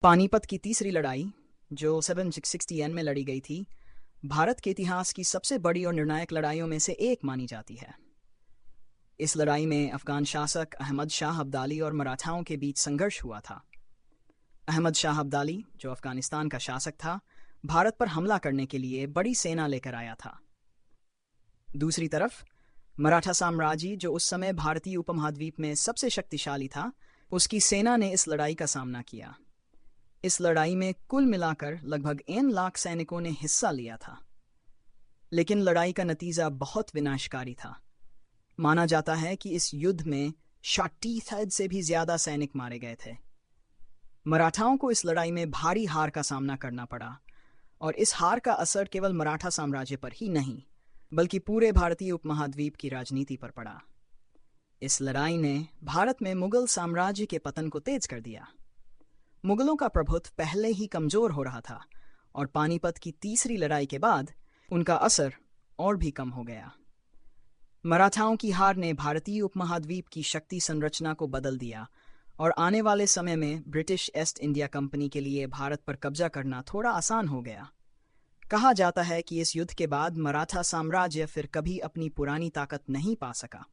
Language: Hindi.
पानीपत की तीसरी लड़ाई, जो 1760 में लड़ी गई थी, भारत के इतिहास की सबसे बड़ी और निर्णायक लड़ाइयों में से एक मानी जाती है। इस लड़ाई में अफगान शासक अहमद शाह अब्दाली और मराठाओं के बीच संघर्ष हुआ था। अहमद शाह अब्दाली, जो अफगानिस्तान का शासक था, भारत पर हमला करने के लिए बड़ी सेना लेकर आया था। दूसरी तरफ मराठा साम्राज्य, जो उस समय भारतीय उपमहाद्वीप में सबसे शक्तिशाली था, उसकी सेना ने इस लड़ाई का सामना किया। इस लड़ाई में कुल मिलाकर लगभग 1 लाख सैनिकों ने हिस्सा लिया था, लेकिन लड़ाई का नतीजा बहुत विनाशकारी था। माना जाता है कि इस युद्ध में 60,000 से भी ज्यादा सैनिक मारे गए थे। मराठाओं को इस लड़ाई में भारी हार का सामना करना पड़ा, और इस हार का असर केवल मराठा साम्राज्य पर ही नहीं, बल्कि पूरे भारतीय उपमहाद्वीप की राजनीति पर पड़ा। इस लड़ाई ने भारत में मुगल साम्राज्य के पतन को तेज कर दिया। मुगलों का प्रभुत्व पहले ही कमजोर हो रहा था, और पानीपत की तीसरी लड़ाई के बाद उनका असर और भी कम हो गया। मराठाओं की हार ने भारतीय उपमहाद्वीप की शक्ति संरचना को बदल दिया, और आने वाले समय में ब्रिटिश ईस्ट इंडिया कंपनी के लिए भारत पर कब्जा करना थोड़ा आसान हो गया। कहा जाता है कि इस युद्ध के बाद मराठा साम्राज्य फिर कभी अपनी पुरानी ताकत नहीं पा सका।